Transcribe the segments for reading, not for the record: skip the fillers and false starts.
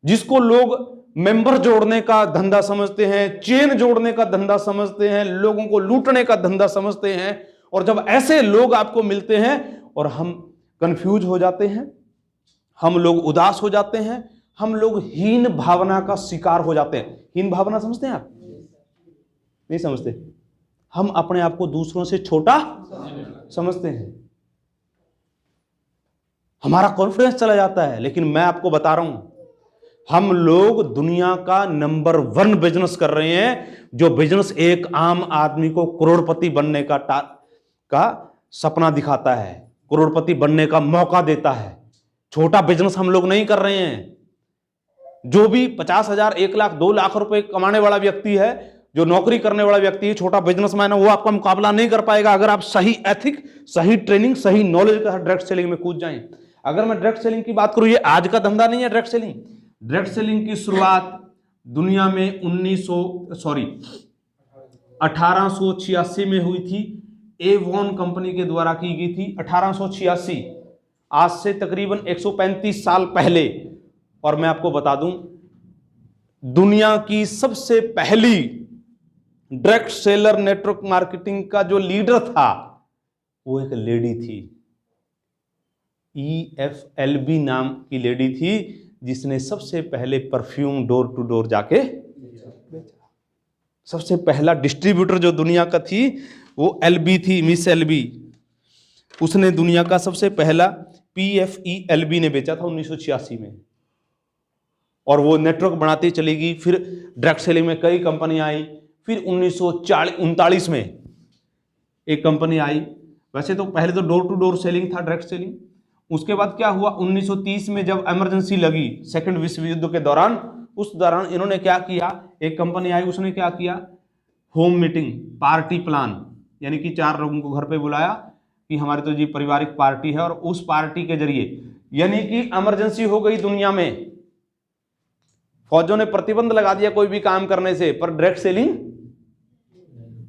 जिसको लोग मेंबर जोड़ने का धंधा समझते हैं, चेन जोड़ने का धंधा समझते हैं, लोगों को लूटने का धंधा समझते हैं। और जब ऐसे लोग आपको मिलते हैं और हम कंफ्यूज हो जाते हैं, हम लोग उदास हो जाते हैं, हम लोग हीन भावना का शिकार हो जाते हैं। हीन भावना समझते हैं आप? नहीं समझते। हम अपने आप को दूसरों से छोटा समझते हैं, हमारा कॉन्फिडेंस चला जाता है। लेकिन मैं आपको बता रहा हूं, हम लोग दुनिया का नंबर 1 बिजनेस कर रहे हैं, जो बिजनेस एक आम आदमी को करोड़पति बनने का सपना दिखाता है, करोड़पति बनने का मौका देता है। छोटा बिजनेस हम लोग नहीं कर रहे हैं। जो भी 50,000, 1 लाख, 2 लाख रुपए कमाने वाला व्यक्ति है, जो नौकरी करने वाला व्यक्ति है, छोटा बिजनेसमैन है, वो आपका मुकाबला नहीं कर पाएगा अगर आप सही एथिक, सही ट्रेनिंग, सही नॉलेज के साथ डायरेक्ट सेलिंग में कूद जाएं। अगर मैं डायरेक्ट सेलिंग की बात करूं, ये आज का धंधा नहीं है डायरेक्ट सेलिंग। डायरेक्ट सेलिंग की शुरुआत दुनिया में 1886 में हुई थी। एवॉन कंपनी के द्वारा की गई थी 1886, आज से तकरीबन 135 साल पहले। और मैं आपको बता दूं, दुनिया की सबसे पहली डायरेक्ट सेलर नेटवर्क मार्केटिंग का जो लीडर था वो एक लेडी थी, EFLB नाम की लेडी थी, जिसने सबसे पहले परफ्यूम डोर टू डोर जाके बेचा। सबसे पहला डिस्ट्रीब्यूटर जो दुनिया का थी वो LB थी, मिस LB। उसने दुनिया का सबसे पहला PFELB ने बेचा था 1986 में। और वो नेटवर्क बनाती चली गई। फिर डायरेक्ट सेलिंग में कई कंपनियां आई। फिर 1939 में एक कंपनी आई। वैसे तो पहले तो डोर टू डोर सेलिंग था, डायरेक्ट सेलिंग। उसके बाद क्या हुआ, 1930 में जब इमरजेंसी लगी सेकंड विश्व युद्ध के दौरान, उस दौरान इन्होंने क्या किया, एक कंपनी आई, उसने क्या किया, होम मीटिंग, पार्टी प्लान, यानी कि 4 लोगों को घर पे बुलाया कि हमारी तो जी पारिवारिक पार्टी है। और उस पार्टी के जरिए, यानी कि इमरजेंसी हो गई दुनिया में, फौजों ने प्रतिबंध लगा दिया कोई भी काम करने से, पर डायरेक्ट सेलिंग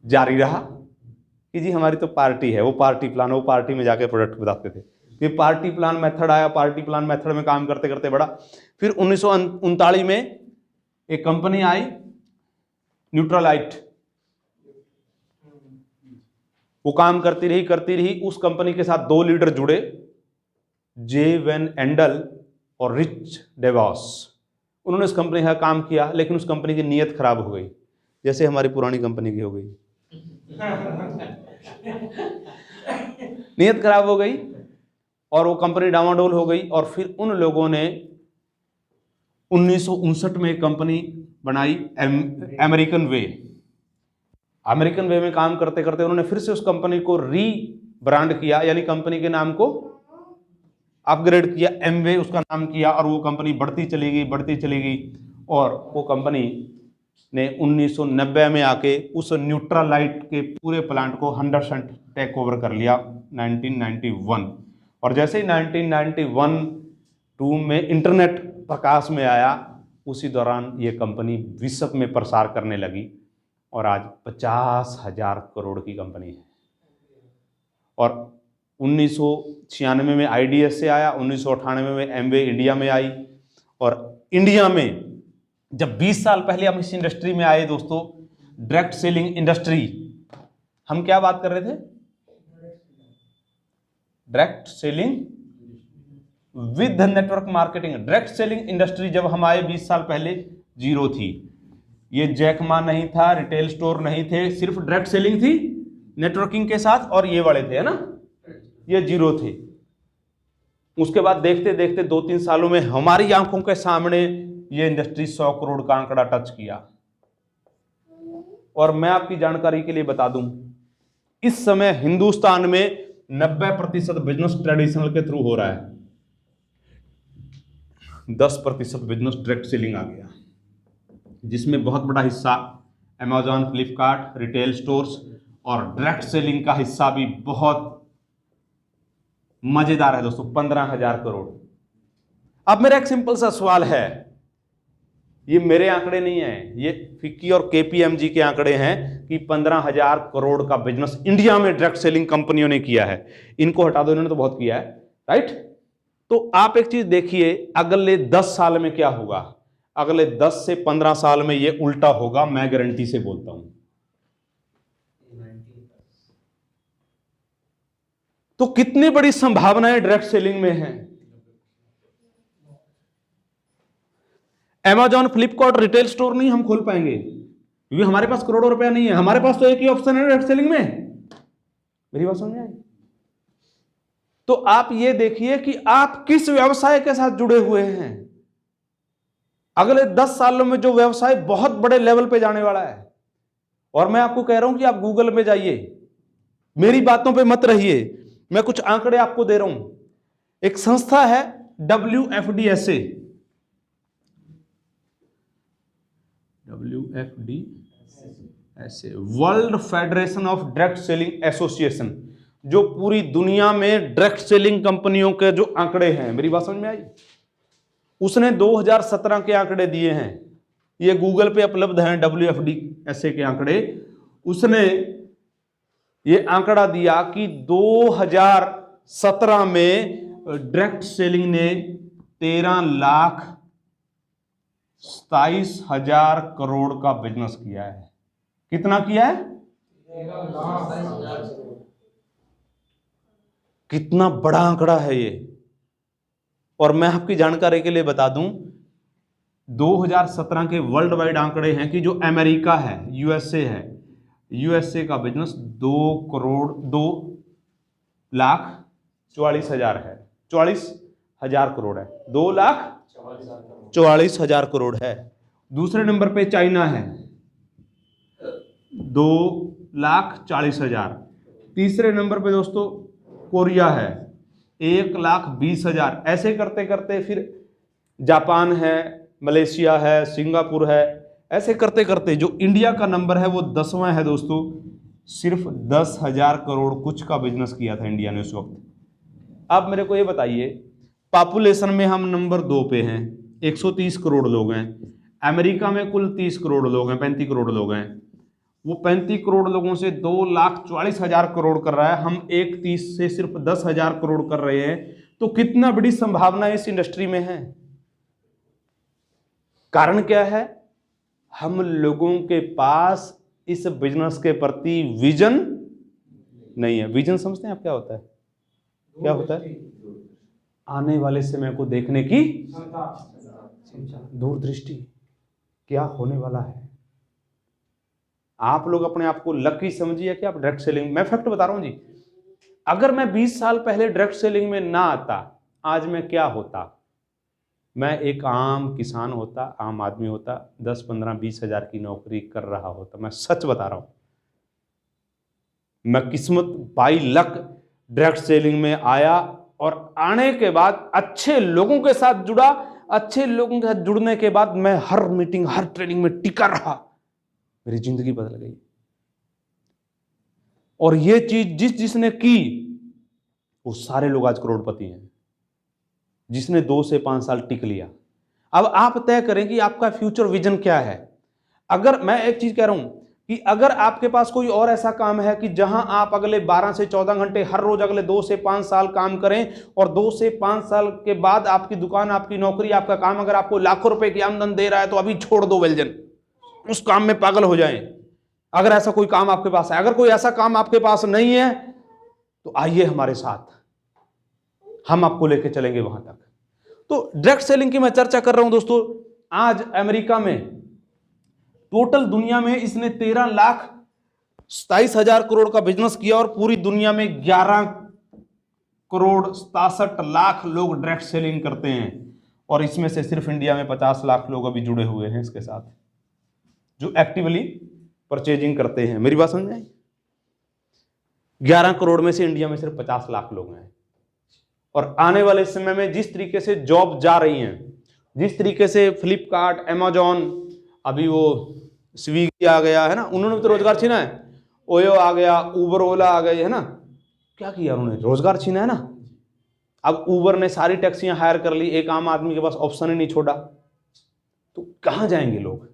जारी रहा कि जी हमारी तो पार्टी है। वो पार्टी प्लान, वो पार्टी में जाके प्रोडक्ट बताते थे। फिर पार्टी प्लान मेथड आया, पार्टी प्लान मेथड में काम करते करते बढ़ा। फिर 1939 में एक कंपनी आई, न्यूट्रलाइट। वो काम करती रही। उस कंपनी के साथ 2 लीडर जुड़े, जे वेन एंडल और रिच डेवॉस। उन्होंने उस कंपनी का काम किया, लेकिन उस कंपनी की नीयत खराब हो गई, जैसे हमारी पुरानी कंपनी की हो गई। नीयत खराब हो गई और वो कंपनी डामाडोल हो गई। और फिर उन लोगों ने 1959 में एक कंपनी बनाई, अमेरिकन वे। अमेरिकन वे में काम करते करते उन्होंने फिर से उस कंपनी को रीब्रांड किया, यानी कंपनी के नाम को अपग्रेड किया, एमवे उसका नाम किया। और वो कंपनी बढ़ती चली गई। और वो कंपनी ने 1990 में आके उस न्यूट्रलाइट के पूरे प्लांट को 100% टेक ओवर कर लिया 1991। और जैसे ही 1991-2 में इंटरनेट प्रकाश में आया, उसी दौरान ये कंपनी विश्व में प्रसार करने लगी और आज 50,000 करोड़ की कंपनी है। और 1996 में IDS से आया, 1998 में एमवे इंडिया में आई। और इंडिया में जब 20 साल पहले हम इस इंडस्ट्री में आए दोस्तों, डायरेक्ट सेलिंग इंडस्ट्री, हम क्या बात कर रहे थे, direct selling with network marketing. Direct selling industry जब हम आए 20 साल पहले, जीरो थी। ये जैकमा नहीं था, रिटेल स्टोर नहीं थे, सिर्फ डायरेक्ट सेलिंग थी नेटवर्किंग के साथ, और ये वाले थे, है ना, ये जीरो थे। उसके बाद देखते देखते 2-3 सालों में हमारी आंखों के सामने ये इंडस्ट्री 100 करोड़ का आंकड़ा टच किया। और मैं आपकी जानकारी के लिए बता दूं, इस समय हिंदुस्तान में 90% बिजनेस ट्रेडिशनल के थ्रू हो रहा है, 10% बिजनेस डायरेक्ट सेलिंग आ गया, जिसमें बहुत बड़ा हिस्सा अमेजॉन, फ्लिपकार्ट, रिटेल स्टोर्स और डायरेक्ट सेलिंग का हिस्सा भी बहुत मजेदार है दोस्तों, 15,000 करोड़। अब मेरा एक सिंपल सा सवाल है, ये मेरे आंकड़े नहीं है, ये फिक्की और KPMG के आंकड़े हैं कि 15,000 करोड़ का बिजनेस इंडिया में डायरेक्ट सेलिंग कंपनियों ने किया है। इनको हटा दो, इन्होंने तो बहुत किया है, राइट। तो आप एक चीज देखिए, अगले 10 साल में क्या होगा। अगले 10 से 15 साल में ये उल्टा होगा, मैं गारंटी से बोलता हूं। तो कितनी बड़ी संभावनाएं डायरेक्ट सेलिंग में हैं। Amazon, फ्लिपकार्ट रिटेल स्टोर नहीं हम खोल पाएंगे क्योंकि हमारे पास करोड़ों रुपया नहीं है। हमारे पास तो एक ही ऑप्शन है डायरेक्ट सेलिंग में। मेरी बात समझ में आई? तो आप ये देखिए कि आप किस व्यवसाय के साथ जुड़े हुए हैं। अगले 10 सालों में जो व्यवसाय बहुत बड़े लेवल पे जाने वाला है, और मैं आपको कह रहा हूं कि आप गूगल में जाइए, मेरी बातों पे मत रहिए, मैं कुछ आंकड़े आपको दे रहा हूं। एक संस्था है WFDSA, world federation of direct selling association, जो पूरी दुनिया में डायरेक्ट सेलिंग कंपनियों के जो आंकड़े हैं, मेरी बात समझ में आई? उसने 2017 के आंकड़े दिए हैं, ये गूगल पे उपलब्ध हैं, WFDSA के आंकड़े। उसने ये आंकड़ा दिया कि 2017 में डायरेक्ट सेलिंग ने 13,27,000 करोड़ का बिजनेस किया है। कितना किया है? 13,27,000। कितना बड़ा आंकड़ा है ये। और मैं आपकी जानकारी के लिए बता दूं, 2017 के वर्ल्ड वाइड आंकड़े हैं कि जो अमेरिका है, यूएसए है, यूएसए का बिजनेस 2,44,000 है, 44,000 करोड़ है, 2,44,000 करोड़ है। दूसरे नंबर पे चाइना है, 2,40,000। तीसरे नंबर पे दोस्तों कोरिया है, 1,20,000। ऐसे करते करते फिर जापान है, मलेशिया है, सिंगापुर है। ऐसे करते करते जो इंडिया का नंबर है वो 10वां है दोस्तों। सिर्फ 10,000 करोड़ कुछ का बिजनेस किया था इंडिया ने उस वक्त। अब मेरे को ये बताइए, पॉपुलेशन में हम नंबर 2 पे हैं, 130 करोड़ लोग हैं। अमेरिका में कुल 30 करोड़ लोग हैं, 35 करोड़ लोग हैं। वो 35 करोड़ लोगों से 2,44,000 करोड़ कर रहा है, हम 1,30 से सिर्फ 10,000 करोड़ कर रहे हैं। तो कितना बड़ी संभावना इस इंडस्ट्री में है। कारण क्या है? हम लोगों के पास इस बिजनेस के प्रति विजन नहीं है। विजन समझते हैं आप क्या होता है? क्या होता है? आने वाले समय को देखने की दूरदृष्टि, क्या होने वाला है। आप लोग अपने आप को लकी समझिए कि आप डायरेक्ट सेलिंग, मैं फैक्ट बता रहा हूं जी, अगर मैं 20 साल पहले डायरेक्ट सेलिंग में ना आता, आज मैं क्या होता? मैं एक आम किसान होता, आम आदमी होता, 10, 15, 20 हजार की नौकरी कर रहा होता। मैं सच बता रहा हूं। मैं किस्मत बाई लक डायरेक्ट सेलिंग में आया, और आने के बाद अच्छे लोगों के साथ जुड़ा। अच्छे लोगों के साथ जुड़ने के बाद मैं हर मीटिंग, हर ट्रेनिंग में टिका रहा। मेरी जिंदगी बदल गई। और ये चीज जिसने की, वो सारे लोग आज करोड़पति हैं, जिसने 2 से 5 साल टिक लिया। अब आप तय करें कि आपका फ्यूचर विजन क्या है। अगर मैं एक चीज कह रहा हूं कि अगर आपके पास कोई और ऐसा काम है कि जहां आप अगले 12 से 14 घंटे हर रोज अगले 2 से 5 साल काम करें, और 2 से 5 साल के बाद आपकी दुकान, आपकी नौकरी, आपका काम अगर आपको लाखों रुपए की आमदन दे रहा है, तो अभी छोड़ दो वेलजन, उस काम में पागल हो जाएं। अगर ऐसा कोई काम आपके पास है, अगर कोई ऐसा काम आपके पास नहीं है, तो आइए हमारे साथ, हम आपको लेके चलेंगे वहां तक। तो डायरेक्ट सेलिंग की मैं चर्चा कर रहा हूं दोस्तों। आज अमेरिका में, टोटल दुनिया में इसने 13,27,000 करोड़ का बिजनेस किया, और पूरी दुनिया में 11,67,00,000 लोग डायरेक्ट सेलिंग करते हैं। और इसमें से सिर्फ इंडिया में 50 लाख लोग अभी जुड़े हुए हैं इसके साथ, जो एक्टिवली परचेजिंग करते हैं। मेरी बात समझ में आई? 11 करोड़ में से इंडिया में सिर्फ 50 लाख लोग हैं। और आने वाले समय में जिस तरीके से जॉब जा रही हैं, जिस तरीके से फ्लिपकार्ट, अमेजॉन, अभी वो स्विगी आ गया है ना, उन्होंने तो रोजगार छीना है। ओयो आ गया, उबर, ओला आ गई है ना, क्या किया उन्होंने? रोजगार छीना है ना। अब उबर ने सारी टैक्सियां हायर कर ली, एक आम आदमी के पास ऑप्शन ही नहीं छोड़ा। तो कहां जाएंगे लोग?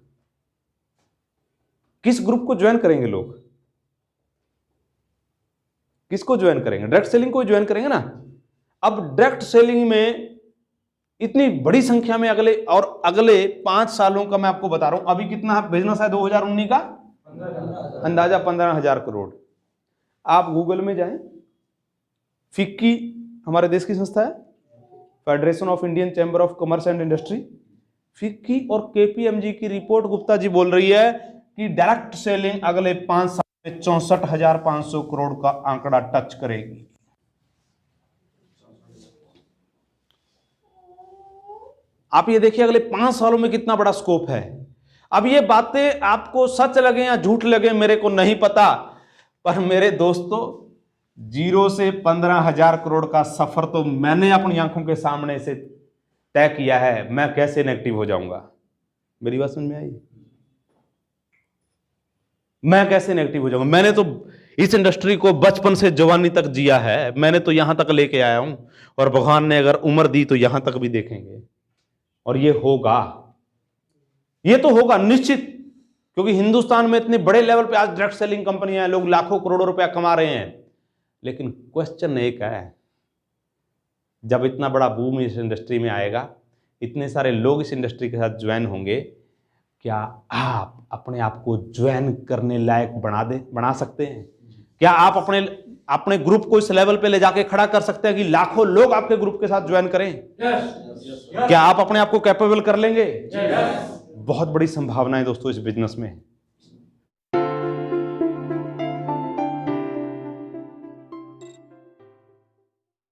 किस ग्रुप को ज्वाइन करेंगे लोग? किसको ज्वाइन करेंगे? डायरेक्ट सेलिंग को ज्वाइन करेंगे ना। अब डायरेक्ट सेलिंग में इतनी बड़ी संख्या में अगले 5 सालों का मैं आपको बता रहा हूं। अभी कितना बिजनेस है 2019 का? अंदाजा 15,000 करोड़। आप गूगल में जाएं, फिक्की हमारे देश की संस्था है, federation of Indian chamber of commerce and industry, FICCI और केपीएमजी की रिपोर्ट गुप्ता जी बोल रही है कि डायरेक्ट सेलिंग अगले 5 साल में 64,500 करोड़ का आंकड़ा टच करेगी। आप ये देखिए अगले 5 सालों में कितना बड़ा स्कोप है। अब ये बातें आपको सच लगे या झूठ लगे मेरे को नहीं पता, पर मेरे दोस्तों 0 से 15,000 करोड़ का सफर तो मैंने अपनी आंखों के सामने से तय किया है। मैं कैसे नेगेटिव हो जाऊंगा? मेरी बात समझ में आई? मैं कैसे नेगेटिव हो जाऊंगा? मैंने तो इस इंडस्ट्री को बचपन से जवानी तक जिया है, मैंने तो यहां तक लेके आया हूं, और भगवान ने अगर उम्र दी तो यहां तक भी देखेंगे। और ये होगा, ये तो होगा निश्चित, क्योंकि हिंदुस्तान में इतने बड़े लेवल पे आज डायरेक्ट सेलिंग कंपनियां हैं, लोग लाखों करोड़ों रुपया कमा रहे हैं। लेकिन क्वेश्चन एक है, जब इतना बड़ा बूम इस इंडस्ट्री में आएगा, इतने सारे लोग इस इंडस्ट्री के साथ ज्वाइन होंगे, क्या आप अपने आप को ज्वाइन करने लायक बना सकते हैं? क्या आप अपने ग्रुप को इस लेवल पे ले जाके खड़ा कर सकते हैं कि लाखों लोग आपके ग्रुप के साथ ज्वाइन करें? क्या आप अपने आप को कैपेबल कर लेंगे? बहुत बड़ी संभावना है दोस्तों इस बिजनेस में।